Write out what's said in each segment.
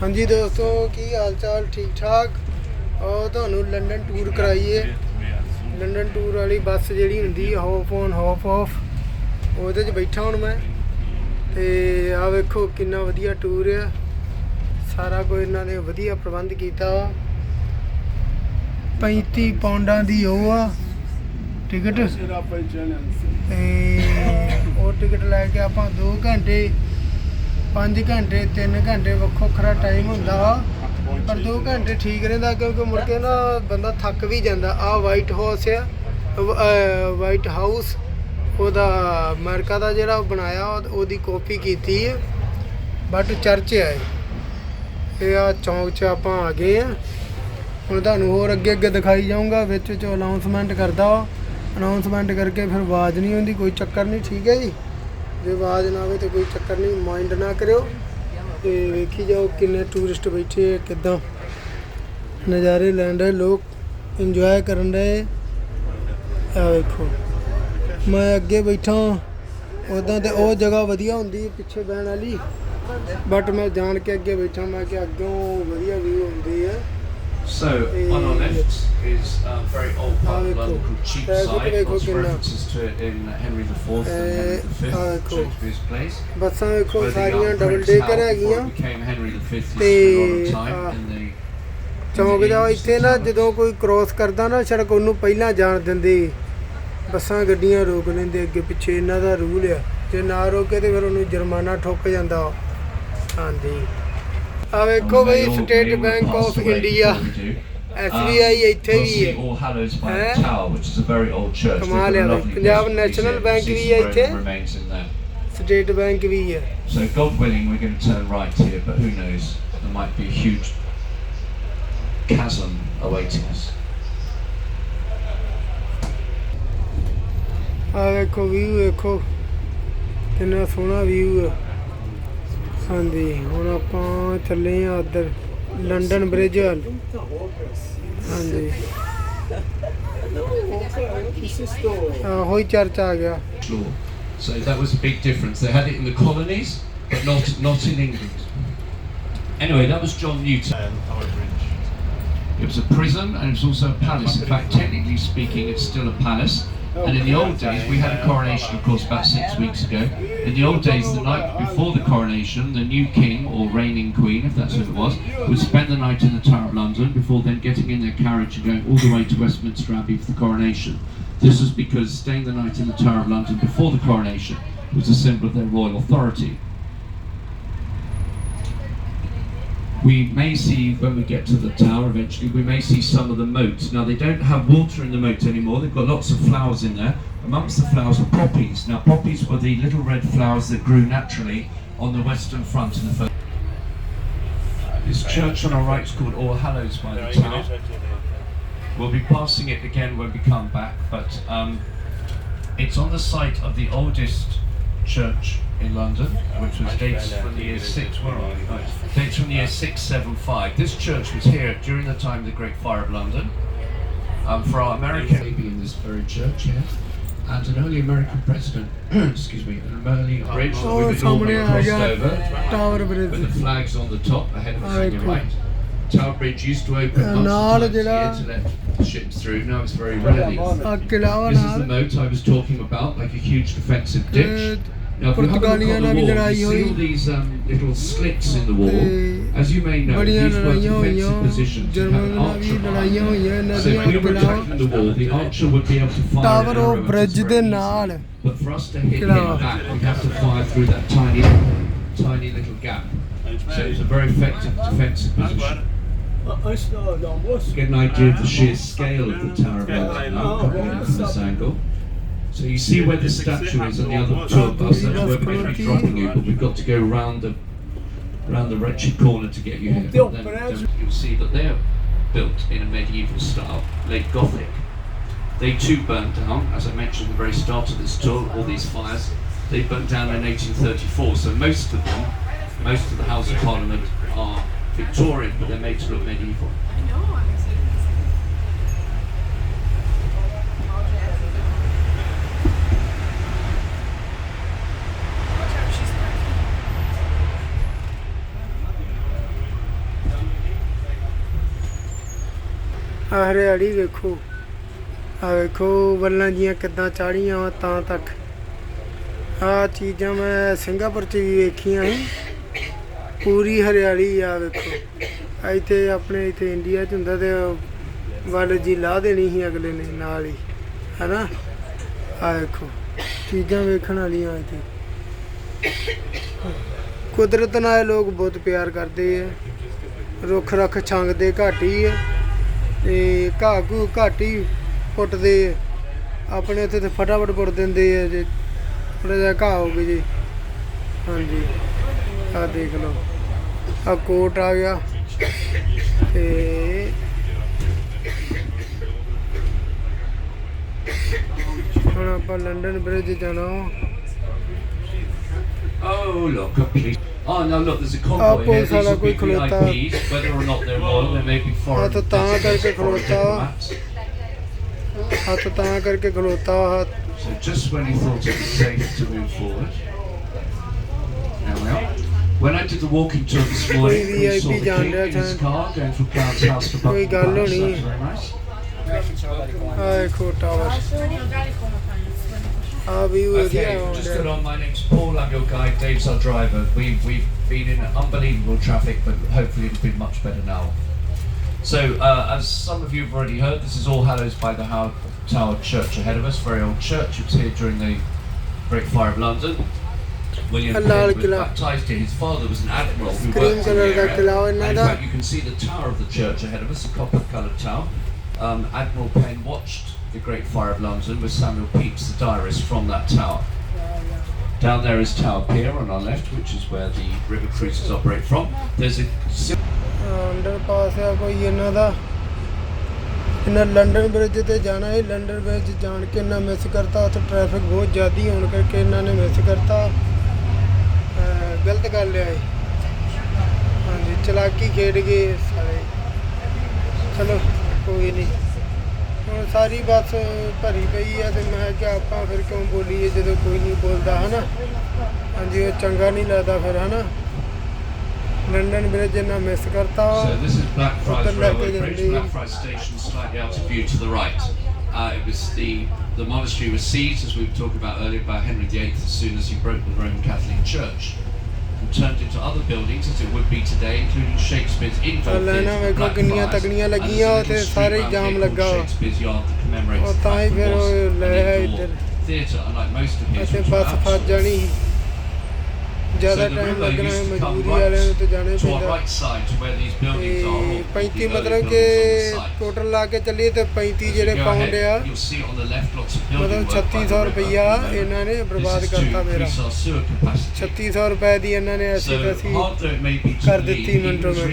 हाँ जी दोस्तों की हाल चाल ठीक ठाक और ਤੁਹਾਨੂੰ ਲੰਡਨ ਟੂਰ ਕਰਾਈਏ। ਲੰਡਨ ਟੂਰ ਵਾਲੀ ਬੱਸ ਜਿਹੜੀ ਹੁੰਦੀ ਆ ਹੌਪ ਔਨ ਹੌਪ ਆਫ ਉਹਦੇ 'ਚ ਬੈਠਾ ਹੁਣ ਮੈਂ ਤੇ ਆ ਵੇਖੋ ਕਿੰਨਾ ਵਧੀਆ ਟੂਰ ਆ। ਸਾਰਾ ਕੁਝ ਇਹਨਾਂ ਨੇ ਵਧੀਆ ਪ੍ਰਬੰਧ ਕੀਤਾ ਵਾ। 35 ਪਾਉਂਡਾਂ ਦੀ ਉਹ ਆ ਟਿਕਟ ਤੇ ਉਹ ਟਿਕਟ ਲੈ ਕੇ ਆਪਾਂ 2 ਘੰਟੇ 5 ਘੰਟੇ 3 ਘੰਟੇ ਵੱਖਰਾ ਟਾਈਮ ਹੁੰਦਾ ਵਾ ਪਰ 2 ਘੰਟੇ ਠੀਕ ਰਹਿੰਦਾ ਕਿਉਂਕਿ ਮੁੜ ਕੇ ਨਾ ਬੰਦਾ ਥੱਕ ਵੀ ਜਾਂਦਾ। ਆ ਵਾਈਟ ਹਾਊਸ ਆ ਵਾਈਟ ਹਾਊਸ ਉਹਦਾ ਅਮਰੀਕਾ ਦਾ ਜਿਹੜਾ ਬਣਾਇਆ ਉਹਦੀ ਕਾਪੀ ਕੀਤੀ ਹੈ ਬਟ ਚਰਚ ਹੈ ਇਹ। ਆ ਚੌਂਕ 'ਚ ਆਪਾਂ ਆ ਗਏ ਆ ਹੁਣ ਤੁਹਾਨੂੰ ਹੋਰ ਅੱਗੇ ਦਿਖਾਈ ਜਾਊਂਗਾ। ਵਿੱਚ ਅਨਾਉਂਸਮੈਂਟ ਕਰਦਾ ਅਨਾਉਂਸਮੈਂਟ ਕਰਕੇ ਫਿਰ ਆਵਾਜ਼ ਨਹੀਂ ਆਉਂਦੀ ਕੋਈ ਚੱਕਰ ਨਹੀਂ ਠੀਕ ਹੈ ਜੀ। ਜੇ ਆਵਾਜ਼ ਨਾ ਆਵੇ ਤਾਂ ਕੋਈ ਚੱਕਰ ਨਹੀਂ ਮਾਈਂਡ ਨਾ ਕਰਿਓ ਤੇ ਵੇਖੀ ਜਾਓ ਕਿੰਨੇ ਟੂਰਿਸਟ ਬੈਠੇ ਕਿੱਦਾਂ ਨਜ਼ਾਰੇ ਲੈਣ ਰਹੇ ਲੋਕ ਇੰਜੋਏ ਕਰਨ ਰਹੇ। ਆ ਵੇਖੋ ਮੈਂ ਅੱਗੇ ਬੈਠਾ ਉੱਦਾਂ ਤੇ ਉਹ ਜਗ੍ਹਾ ਵਧੀਆ ਹੁੰਦੀ ਪਿੱਛੇ ਬਹਿਣ ਵਾਲੀ ਬਟ ਮੈਂ ਜਾਣ ਕੇ ਅੱਗੇ ਬੈਠਾ ਮੈਂ ਕਿ ਅੱਗੋਂ ਵਧੀਆ ਵਿਊ ਹੁੰਦੀ ਹੈ। So on our left is a very old part of London called Cheapside. Lots of references to it in Henry IV and Henry V, Shakespeare's plays. ਬੱਸਾਂ ਵੇਖੋ ਸਾਰੀਆਂ ਡਬਲ ਡੇਕਰ ਹੈਗੀਆਂ ਤੇ ਚੌਂਕ ਜਾ ਇੱਥੇ ਨਾ ਜਦੋਂ ਕੋਈ ਕ੍ਰੋਸ ਕਰਦਾ ਨਾ ਸੜਕ ਉਹਨੂੰ ਪਹਿਲਾਂ ਜਾਣ ਦਿੰਦੇ ਬੱਸਾਂ ਗੱਡੀਆਂ ਰੋਕ ਲੈਂਦੇ ਅੱਗੇ ਪਿੱਛੇ ਇਹਨਾਂ ਦਾ ਰੂਲ ਆ। ਜੇ ਨਾ ਰੋਕੇ ਤੇ ਫਿਰ ਉਹਨੂੰ ਜੁਰਮਾਨਾ ਠੋਕ ਜਾਂਦਾ। ਹਾਂਜੀ ਆ ਵੇਖੋ ਬਈ state bank of India SBI ਇੱਥੇ ਵੀ ਹੈ ਕਮਾਲ ਆ। ਪੰਜਾਬ ਨੈਸ਼ਨਲ ਬੈਂਕ ਵੀ ਹੈ ਇੱਥੇ ਸਟੇਟ ਬੈਂਕ ਵੀ ਹੈ। So God willing we're going to turn right here but who knows there might be a huge chasm awaiting us. ਆ ਵੇਖੋ ਵਿਊ ਵੇਖੋ ਕਿੰਨਾ ਸੋਹਣਾ ਵਿਊ ਹੈ। ਹਾਂਜੀ ਹੁਣ ਆਪਾਂ ਚੱਲੇ ਆ ਉੱਧਰ ਲੰਡਨ ਬ੍ਰਿਜ ਵੱਲ। ਹਾਂਜੀ ਆਹੋ ਹੀ ਚਰਚ ਆ ਗਿਆ। So that was a big difference. They had it in the colonies but not in England. Anyway, that was John Newton. It was a prison and it was also a palace. In fact, technically speaking, it's still a palace. And in the old days, we had a coronation, of course, about 6 weeks ago. In the old days, the night before the coronation, the new king, or reigning queen, if that's what it was, would spend the night in the Tower of London before then getting in their carriage and going all the way to Westminster Abbey for the coronation. This was because staying the night in the Tower of London before the coronation was a symbol of their royal authority. We may see, when we get to the tower eventually, we may see some of the moat. Now they don't have water in the moat anymore, they've got lots of flowers in there. Amongst the flowers are poppies. Now poppies were the little red flowers that grew naturally on the western front in the first. This church on our right is called All Hallows by the tower. We'll be passing it again when we come back, but it's on the site of the oldest church in London, which was dates from the year 675. This church was here during the time of the Great Fire of London. For our American baby in this very church here, and an early American president, excuse me, an early bridge that we've crossed over with the flags on the top ahead of us on your right. Tower Bridge used to open once a year to let ships through. Now it's very rarely. This is the moat I was talking about, like a huge defensive ditch. Now if you have a look on the wall, you see all these little slits in the wall. As you may know, these were defensive positions. You have an archer behind them. So if we were attacking the wall, the archer would be able to fire an arrow at us very easily. But for us to hit him back, we'd have to fire through that tiny little gap. So it's a very effective defensive position. Get an idea of the sheer scale of the Tower of London now, coming in from this angle. So you see where the statue is on the other tour bus, that's where we're going to be dropping you, but we've got to go round the wretched corner to get you here. But then you'll see that they're built in a medieval style, late Gothic. They too burnt down, as I mentioned at the very start of this tour, all these fires, they burnt down in 1834, so most of the House of Parliament are Victorian, but they're made to look medieval. ਆਹ ਹਰਿਆਲੀ ਵੇਖੋ, ਆ ਵੇਖੋ ਵੱਲਾਂ ਜੀਆਂ ਕਿੱਦਾਂ ਚਾੜੀਆਂ ਵਾ ਤਾਂ ਤੱਕ। ਆਹ ਚੀਜ਼ਾਂ ਮੈਂ ਸਿੰਗਾਪੁਰ 'ਚ ਵੀ ਵੇਖੀਆਂ ਸੀ, ਪੂਰੀ ਹਰਿਆਲੀ ਆ ਵੇਖੋ। ਇੱਥੇ ਆਪਣੇ ਇੱਥੇ ਇੰਡੀਆ 'ਚ ਹੁੰਦਾ ਤੇ ਵੱਲ ਜੀ ਲਾ ਦੇਣੀ ਸੀ ਅਗਲੇ ਨੇ ਨਾਲ ਹੀ, ਹੈ ਨਾ। ਆ ਵੇਖੋ ਚੀਜ਼ਾਂ ਵੇਖਣ ਵਾਲੀਆਂ ਇੱਥੇ। ਕੁਦਰਤ ਨਾਲ ਲੋਕ ਬਹੁਤ ਪਿਆਰ ਕਰਦੇ ਆ, ਰੁੱਖ ਰੱਖ ਛੰਗਦੇ ਘੱਟ ਹੀ ਹੈ ਤੇ ਘਾਹ ਘੂ ਘੱਟ ਹੀ ਪੁੱਟਦੇ ਆ। ਆਪਣੇ ਇੱਥੇ ਤੇ ਫਟਾਫਟ ਪੁੱਟ ਦਿੰਦੇ ਆ ਜੇ ਥੋੜ੍ਹਾ ਜਿਹਾ ਘਾਹ ਹੋ ਗਏ ਜੀ। ਹਾਂਜੀ ਆਹ ਦੇਖ ਲਓ, ਆਹ ਕੋਟ ਆ ਗਿਆ ਤੇ ਹੁਣ ਆਪਾਂ ਲੰਡਨ ਬ੍ਰਿਜ ਜਾਣਾ। Oh look, a police. Oh no, look, there's a convoy here. These will be VIPs, whether or not they're royal, they may be foreign. तो तां करके खलोता, हाथ तां करके खलोता हाथ। So just when you thought it was safe to move forward, there we are. When I did the walking tour this morning, we saw the king in his car going from Crown's house to Buckingham Palace. That's very nice. देखो tower, हाँ भी Okay, just got on. My name's Paul. I'm your guide. Dave's our driver. We've been in unbelievable traffic, but hopefully it'll be much better now. So, as some of you have already heard, this is All Hallows by the Howard Tower Church ahead of us. Very old church. It was here during the Great Fire of London. William Penn was baptised here. His father was an admiral who worked in the area. And in fact, you can see the tower of the church ahead of us, a copper-coloured tower. Admiral Penn watched the Great Fire of London with Samuel Pepys, the diarist, from that tower. Down there is Tower Pier on our left, which is where the river cruises operate from. There's a underpass ਆ ਕੋਈ ਇਹਨਾਂ ਦਾ। ਇਹਨਾਂ London bridge ਤੇ ਜਾਣਾ ਹੈ। London bridge ਜਾਣ ਕੇ ਇਹਨਾਂ miss ਕਰਤਾ, ਉੱਥੇ ਟ੍ਰੈਫਿਕ ਬਹੁਤ ਜ਼ਿਆਦਾ ਹੋਣ ਕਰਕੇ ਇਹਨਾਂ ਨੇ ਮਿਸ ਕਰਤਾ, ਗਲਤ ਕਰ ਲਿਆ ਹੈ। ਹਾਂਜੀ ਚਲਾਕੀ ਖੇਡ ਗਏ ਸਾਰੇ। ਚਲੋ ਕੋਈ ਨਹੀਂ, ਹੁਣ ਸਾਰੀ ਬੱਸ ਭਰੀ ਪਈ ਆ ਤੇ ਮੈਂ ਕਿਹਾ ਆਪਾਂ ਫਿਰ ਕਿਉਂ ਬੋਲੀਏ ਜਦੋਂ ਕੋਈ ਨਹੀਂ ਬੋਲਦਾ, ਹੈ ਨਾ। ਹਾਂਜੀ ਉਹ ਚੰਗਾ ਨਹੀਂ ਲੱਗਦਾ ਫਿਰ, ਹੈ ਨਾ। ਲੰਡਨ ਬ੍ਰਿਜ ਇਹਨਾਂ ਮਿਸ ਕਰਤਾ। So this is Blackfriars Railway Bridge. Blackfriars Station slightly out of view to the right. It was the monastery was seized, as we were talking about earlier, by Henry VIII as soon as he broke the Roman Catholic Church, and turned into other buildings as it would be today, including Shakespeare's Infield Theatre, Blackfriars, and there's a little street around here called Shakespeare's Yard that commemorates the fact it was an indoor theatre, unlike most of his, which were outside. ਜ਼ਿਆਦਾ time ਲੱਗਣਾ ਹੈ, ਮਜ਼ਦੂਰੀ ਵਾਲਿਆਂ ਨੂੰ ਤੇ ਜਾਣੇ ਪੈਂਦਾ। ਤੇ 35 ਮਤਲਬ ਕਿ ਟੋਟਲ ਲਾ ਕੇ ਚੱਲੀਏ ਤੇ 35 ਜਿਹੜੇ ਪਾਉਂਡ ਆ, ਮਤਲਬ 3600 ਰੁਪਈਆ ਇਹਨਾਂ ਨੇ ਬਰਬਾਦ ਕਰਤਾ ਮੇਰਾ। 3600 ਰੁਪਏ ਦੀ ਇਹਨਾਂ ਨੇ ਅਸੀਂ ਕਰ ਦਿੱਤੀ ਮਿੰਟੋ ਮਿੰਟ।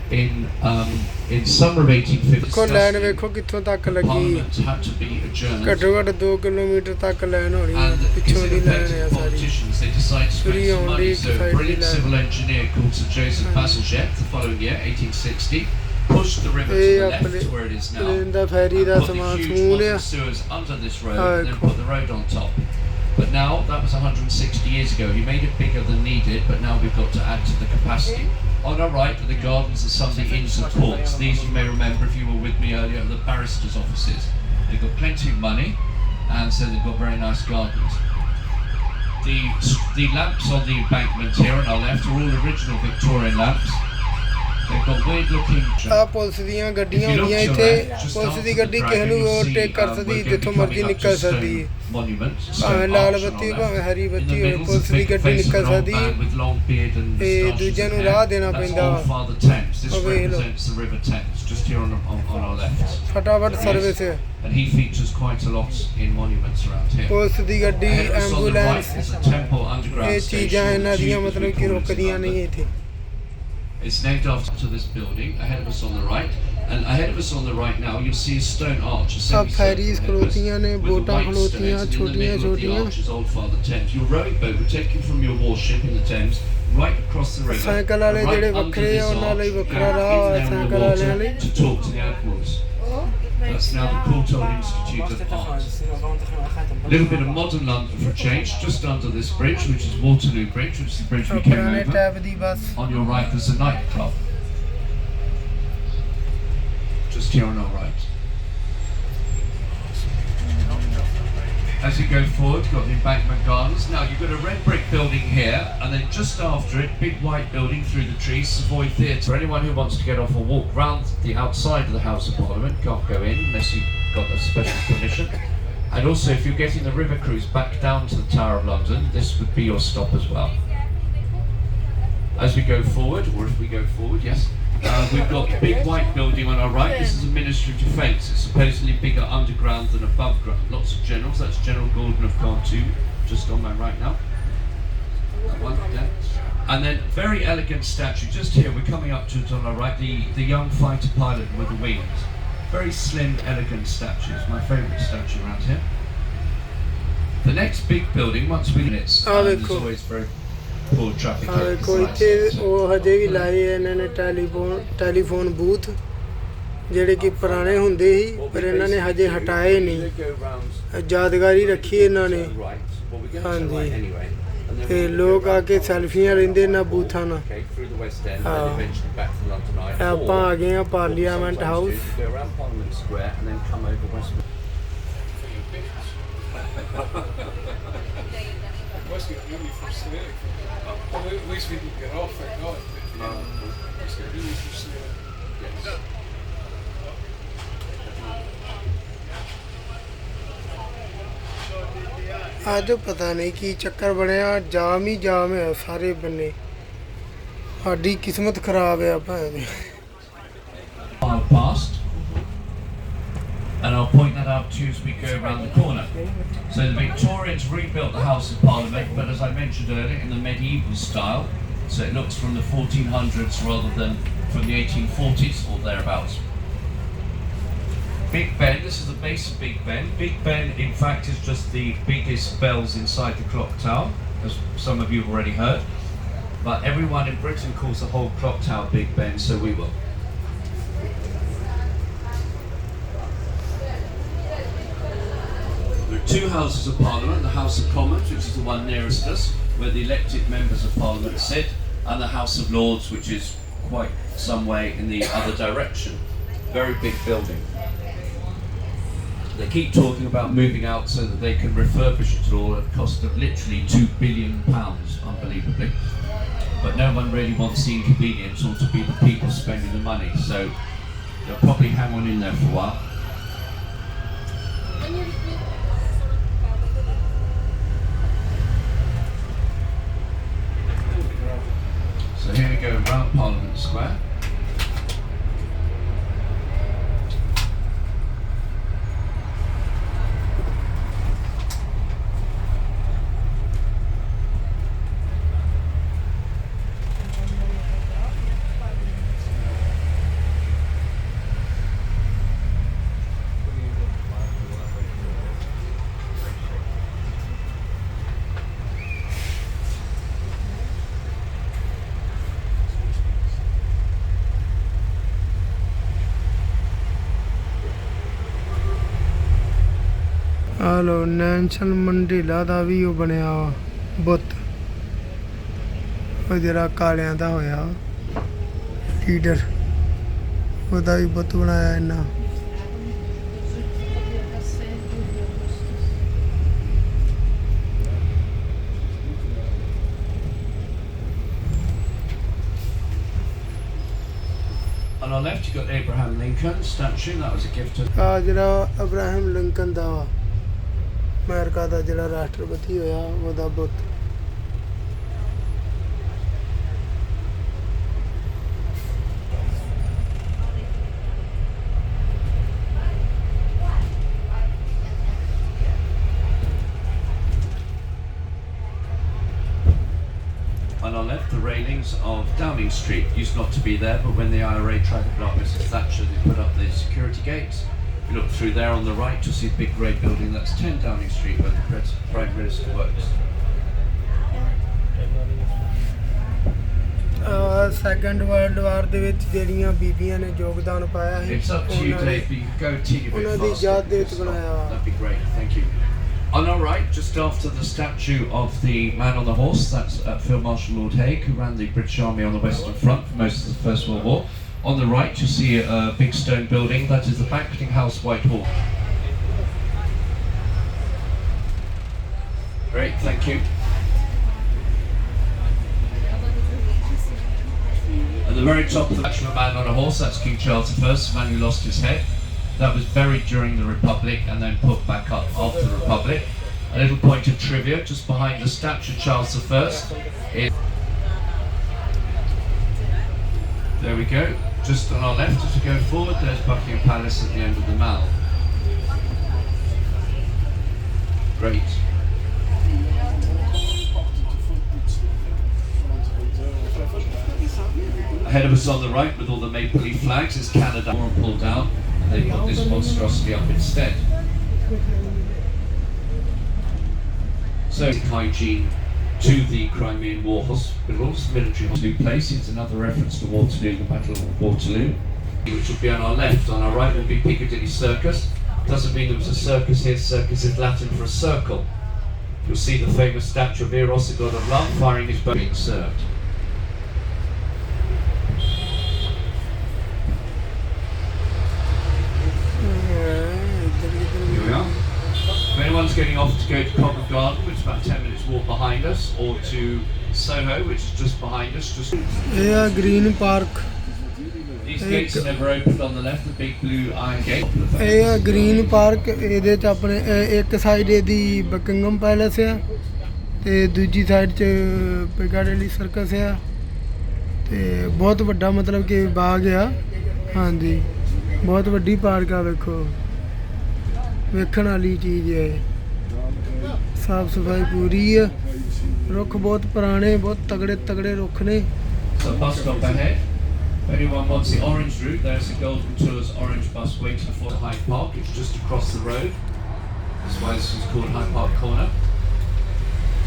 In summer of 1850, ਦੇਖੋ ਲਾਈਨ ਵੇਖੋ ਕਿੱਥੋਂ ਤੱਕ ਲੱਗੀ, Parliament had to be adjourned. ਘੱਟੋ ਘੱਟ 2 ਕਿਲੋਮੀਟਰ ਤੱਕ ਲਾਈਨ ਹੋਣੀ ਆ, And ਪਿੱਛੋਂ because ਦੀ of ਲਾਈਨ ਆ effective sorry. politicians, they decided to spend some money. So a brilliant civil engineer called Sir Joseph Bazalgette, the following year, 1860, pushed the river to ਇਹ the left ਆਪਣੇ to where it is now, plane ਦਾ ferry ਦਾ and put the ਸਮਾਨ huge ਸਮੂਹ modern ਆ। sewers under this road, and then put the road on top. But now, that was 160 years ago. He made it bigger than needed, but now we've got to add to the capacity. On our right are the gardens of some of the inns and courts. These you may remember if you were with me earlier, are the barristers' offices. They've got plenty of money, and so they've got very nice gardens. The lamps on the embankment here on our left are all original Victorian lamps. They've got weird looking. ਆ police ਦੀਆਂ ਗੱਡੀਆਂ ਹੁੰਦੀਆਂ ਇੱਥੇ, police ਦੀ ਗੱਡੀ ਕਿਸੇ ਨੂੰ overtake ਕਰ ਸਕਦੀ, ਜਿੱਥੋਂ ਮਰਜ਼ੀ ਨਿਕਲ ਸਕਦੀ ਹੈ, ਭਾਵੇਂ ਲਾਲ ਬੱਤੀ ਭਾਵੇਂ ਹਰੀ ਬੱਤੀ ਹੋਵੇ, ਪੁਲਿਸ ਦੀ ਗੱਡੀ ਨਿਕਲ ਸਕਦੀ ਹੈ ਤੇ ਦੂਜਿਆਂ ਨੂੰ ਰਾਹ ਦੇਣਾ ਪੈਂਦਾ ਵਾ। ਉਹ ਵੇਖ ਲਓ ਫਟਾਫਟ ਸਰਵਿਸ ਹੈ। And he features quite a lot in monuments around here. Police ਦੀ ਗੱਡੀ, ਐਂਬੂਲੈਂਸ, ਇਹ ਇਹ ਚੀਜ਼ਾਂ ਇਹਨਾਂ ਦੀਆਂ ਮਤਲਬ ਕਿ ਰੁਕਦੀਆਂ ਨਹੀਂ ਇੱਥੇ। It's named after this building. Ahead of us on the right, and ahead of us on the right now, you'll see a stone arch. ਸਭ ਫੈਰੀਜ਼ ਖਲੋਤੀਆਂ ਨੇ, ਬੋਟਾਂ ਖਲੋਤੀਆਂ ਛੋਟੀਆਂ ਛੋਟੀਆਂ। Old Father Thames. Your rowing boat will take you from your warship in the Thames right across the river. Cycle ਵਾਲੇ ਜਿਹੜੇ ਵੱਖਰੇ ਆ ਉਹਨਾਂ ਲਈ ਵੱਖਰਾ ਰਾਹ ਆ, ਸਾਈਕਲ ਵਾਲਿਆਂ ਲਈ। To talk to the admirals. That's now the Courtauld Institute of Art. A little bit of modern London for a change, just under this bridge, which is Waterloo Bridge, which is the bridge we came over. On your right there's a nightclub. It's called the Red Lion. It's a 10-pole underground station. And ਪੁਰਾਣੇ type the bus. just here on our right. As you go forward, you've got the Embankment Gardens. Now you've got a red brick building here, and then just after it, big white building through the trees, Savoy Theatre. For anyone who wants to get off and walk round the outside of the House of Parliament, can't go in unless you've got a special permission. And also, if you're getting the river cruise back down to the Tower of London, this would be your stop as well. As we go forward, or if we go forward, yes, we've got the big white building on our right. This is a Ministry of Defence. It's supposedly bigger underground than above ground. Lots of generals. That's General Gordon of Khartoum, just on my right now. That one, yeah. And then very elegant statue just here. We're coming up to it on our right. The young fighter pilot with the wings. Very slim, elegant statue. It's my favourite statue around here. The next big building, once we it's there's always very poor traffic. ਦੇਖੋ ਇੱਥੇ ਉਹ ਹਜੇ ਵੀ ਲਾਏ ਇਹਨਾਂ ਨੇ telephone booth ਜਿਹੜੇ ਕਿ ਪੁਰਾਣੇ ਹੁੰਦੇ ਸੀ ਪਰ ਇਹਨਾਂ ਨੇ ਹਜੇ ਹਟਾਏ ਨਹੀਂ ਯਾਦਗਾਰੀ ਰੱਖੀ ਇਹਨਾਂ ਨੇ ਹਾਂਜੀ ਤੇ ਲੋਕ ਆ ਕੇ ਸੈਲਫੀਆਂ ਲੈਂਦੇ ਇਹਨਾਂ ਬੂਥਾਂ ਨਾਲ ਆਪਾਂ ਆ ਗਏ ਆ parliament house At least we can get off, thank God. It's really interesting. ਅੱਜ ਪਤਾ ਨਹੀਂ ਕੀ ਚੱਕਰ ਬਣਿਆ ਜਾਮ ਹੀ ਜਾਮ ਹੈ ਸਾਰੇ ਬੰਨੇ ਸਾਡੀ ਕਿਸਮਤ ਖਰਾਬ ਹੈ ਭਾਵੇਂ Past, and I'll point that out to you as we go around the corner. So the Victorians rebuilt the House of Parliament, but as I mentioned earlier, in the medieval style. So it looks from the 1400s rather than from the 1840s or thereabouts. Big Ben, this is the base of Big Ben. Big Ben, in fact, is just the biggest bells inside the clock tower, as some of you have already heard. But everyone in Britain calls the whole clock tower Big Ben, so we will. There are two Houses of Parliament, the House of Commons, which is the one nearest us, where the elected members of Parliament sit, and the House of Lords, which is quite some way in the other direction. Very big building. They keep talking about moving out so that they can refurbish it all at a cost of literally £2 billion, unbelievably. But no one really wants the inconvenience or to be the people spending the money, so they'll probably hang on in there for a while. So here we go around Parliament Square. ਆ ਲੋ Nelson Mandela ਦਾ ਵੀ ਉਹ ਬਣਿਆ ਵਾ ਬੁੱਤ ਉਹ ਜਿਹੜਾ ਕਾਲਿਆਂ ਦਾ ਹੋਇਆ leader ਉਹਦਾ ਵੀ ਬੁੱਤ ਬਣਾਇਆ ਇਹਨਾਂ On our left, you've got Abraham Lincoln statue. That was a gift to. ਆ ਜਿਹੜਾ ਅਬਰਾਹਮ ਲਿੰਕਨ ਦਾ ਵਾ ਅਮਰੀਕਾ ਦਾ ਜਿਹੜਾ ਰਾਸ਼ਟਰਪਤੀ ਹੋਇਆ ਉਹਦਾ ਬੁੱਤ On our left, the railings of Downing Street used not to be there, but when the IRA tried to block Mrs. Thatcher, they put up the security gates. If you look through there on the right, you'll see a big grey building. That's 10 Downing Street, where the Prime Minister works. Second world war ਦੇ ਵਿੱਚ ਜਿਹੜੀਆਂ ਬੀਬੀਆਂ ਨੇ ਯੋਗਦਾਨ ਪਾਇਆ ਸੀ It's up to you, Dave, but you can go a teeny bit ਉਹਨਾਂ ਦੀ faster. ਯਾਦ ਦੇ ਵਿੱਚ ਬਣਾਇਆ ਵਾ That'd be great, thank you. On our right, just after the statue of the man on the horse, that's Field Marshal Lord Haig, who ran the British Army on the Western Front for most of the First World War. On the right, you'll see a big stone building. That is the Banqueting House, Whitehall. Great, thank you. At the very top of the statue of a man on a horse, that's King Charles I, the man who lost his head. That was buried during the Republic and then put back up after the Republic. A little point of trivia, just behind the statue of Charles I is... There we go. Just on our left as we go forward, there's Buckingham Palace at the end of the Mall. Great. Ahead of us on the right with all the maple leaf flags is Canada. Pulled down and they put this monstrosity up instead. So hygiene to the Crimean War hospitals, military hospital place. It's another reference to Waterloo, the Battle of Waterloo, which will be on our left. On our right will be Piccadilly Circus. Doesn't mean there was a circus here. Circus is Latin for a circle. You'll see the famous statue of Eros, the god of love, firing his bow being served. Here we are. If anyone's getting off to go to Covent Garden, which is about 10 minutes walk behind us, or to Soho, which is just behind us, Yeah, Green Park. These gates are never opened on the left, the big blue iron gate. ਇਹ green park ਇਹਦੇ ਚ ਆਪਣੇ ਇੱਕ side ਇਹਦੀ Buckingham palace ਆ ਤੇ ਦੂਜੀ side ਚ ਪਿਕਾਡਿਲੀ ਸਰਕਸ ਆ ਤੇ ਬਹੁਤ ਵੱਡਾ ਮਤਲਬ ਕਿ ਬਾਗ ਆ ਹਾਂਜੀ ਬਹੁਤ ਵੱਡੀ ਪਾਰਕ ਆ ਵੇਖੋ ਵੇਖਣ ਵਾਲੀ ਚੀਜ਼ ਹੈ ਸਾਫ ਸਫਾਈ ਪੂਰੀ ਆ ਰੁੱਖ ਬਹੁਤ ਪੁਰਾਣੇ ਬਹੁਤ ਤਗੜੇ ਤਗੜੇ ਰੁੱਖ ਨੇ So bus stop ahead. If anyone wants the orange route, there's a Golden Tours orange bus waiting for Hyde Park. It's just across the road. That's why this is called Hyde Park Corner.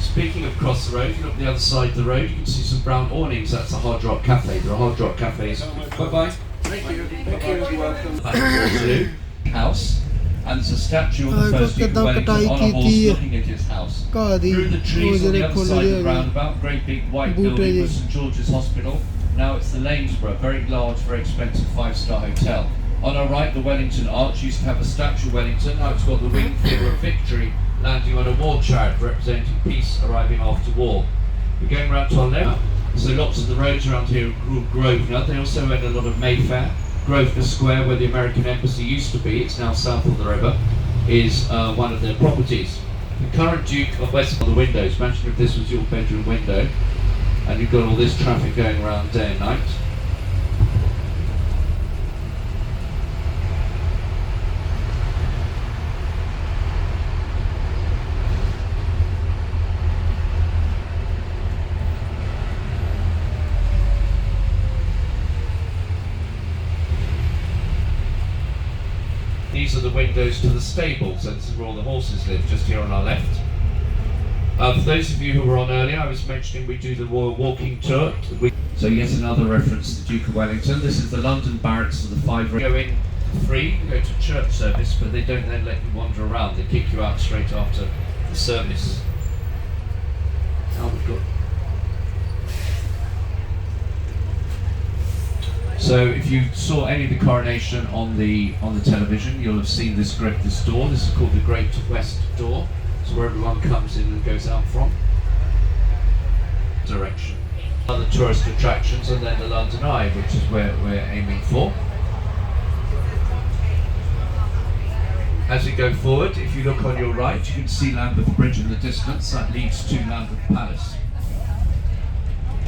Speaking of across the road, if you look at the other side of the road, you can see some brown awnings. That's the Hard Rock Cafe. There are Hard Rock Cafes. Bye-bye. Thank you. Thank you. You're welcome. Waterloo House. And there's a statue of the first Duke of Wellington on a horse looking at his house. Through the trees on the other side of the roundabout, great big white building was St George's Hospital. Now it's the Lanesborough, very large, very expensive 5-star hotel. On our right, the Wellington Arch used to have a statue of Wellington. Now it's got the winged figure of victory landing on a war chariot representing peace arriving after war. We're going round to our left. So lots of the roads around here are Grosvenor. They also own a lot of Mayfair. Grosvenor Square, where the American Embassy used to be, it's now south of the river, is one of their properties. The current Duke of Westminster on the windows. Imagine if this was your bedroom window and you've got all this traffic going around day and night. These are the windows to the stable, so this is where all the horses live, just here on our left. For those of you who were on earlier, I was mentioning we do the Royal Walking Tour. So yet another reference to the Duke of Wellington. This is the London Barracks of the Five. You go in free, you go to church service, but they don't then let you wander around. They kick you out straight after the service. Now we've got... So if you saw any of the coronation on the television, you'll have seen this door. This is called the Great West Door. It's where everyone comes in and goes out from. Direction. Other tourist attractions, and then the London Eye, which is where we're aiming for. As we go forward, if you look on your right, you can see Lambeth Bridge in the distance. That leads to Lambeth Palace.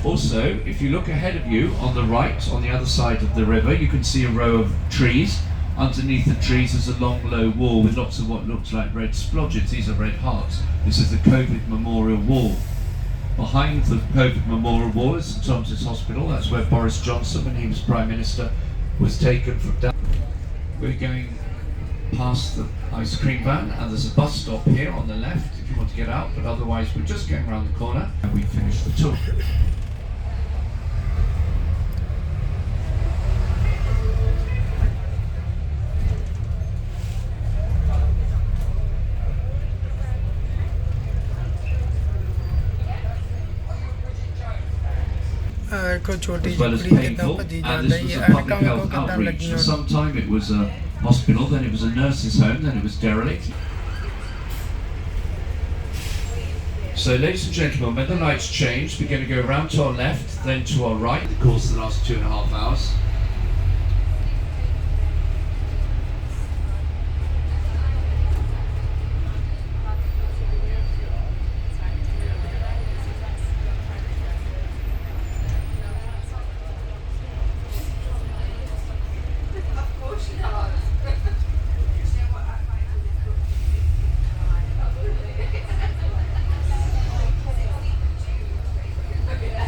Also, if you look ahead of you on the right, on the other side of the river, you can see a row of trees. Underneath the trees is a long, low wall with lots of what looks like red splodges. These are red hearts. This is the COVID Memorial Wall. Behind the COVID Memorial Wall is St Thomas's Hospital. That's where Boris Johnson, when he was Prime Minister, was taken from down. We're going past the ice cream van, and there's a bus stop here on the left if you want to get out, but otherwise we're just going around the corner and we finish the tour. ਦੇਖੋ ਛੋਟੀ as ਜਿਹੀ well as ਕੁੜੀ ਕਿੱਦਾਂ painful. ਭੱਜੀ And ਜਾਂਦਾ this he was a ਅੜਕਾਂ public ਵੇਖੋ health ਕਿੱਦਾਂ outreach. ਲੱਗੀਆਂ For some time it was a hospital, then it was a nurse's home, then it was derelict. So ladies and gentlemen, when the lights change, we're going to go round to our left, then to our right. The course of the last 2.5 hours.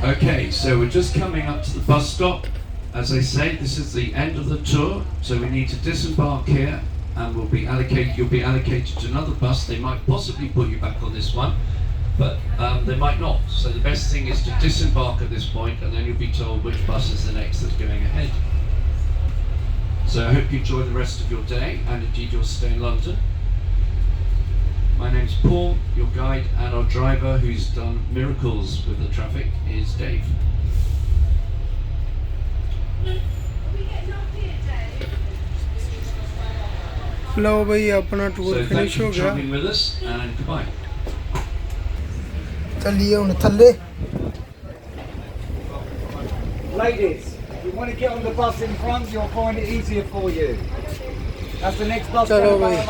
Okay, so we're just coming up to the bus stop. As I say, this is the end of the tour, so we need to disembark here, and you'll be allocated to another bus. They might possibly put you back on this one, but they might not. So the best thing is to disembark at this point, and then you'll be told which bus is the next that's going ahead. So I hope you enjoy the rest of your day, and indeed your stay in London. My name's Paul, your guide, and our driver who's done miracles with the traffic is Dave. ਲਓ ਬਈ ਆਪਣਾ So tour thank finish you ਹੋ for ਗਿਆ travelling with us, and goodbye. ਚੱਲੀਏ ਹੁਣ ਥੱਲੇ Ladies, if you want to get on the bus in front, you'll find it easier for you. That's the next bus. ਚਲੋ going ਬਈ by.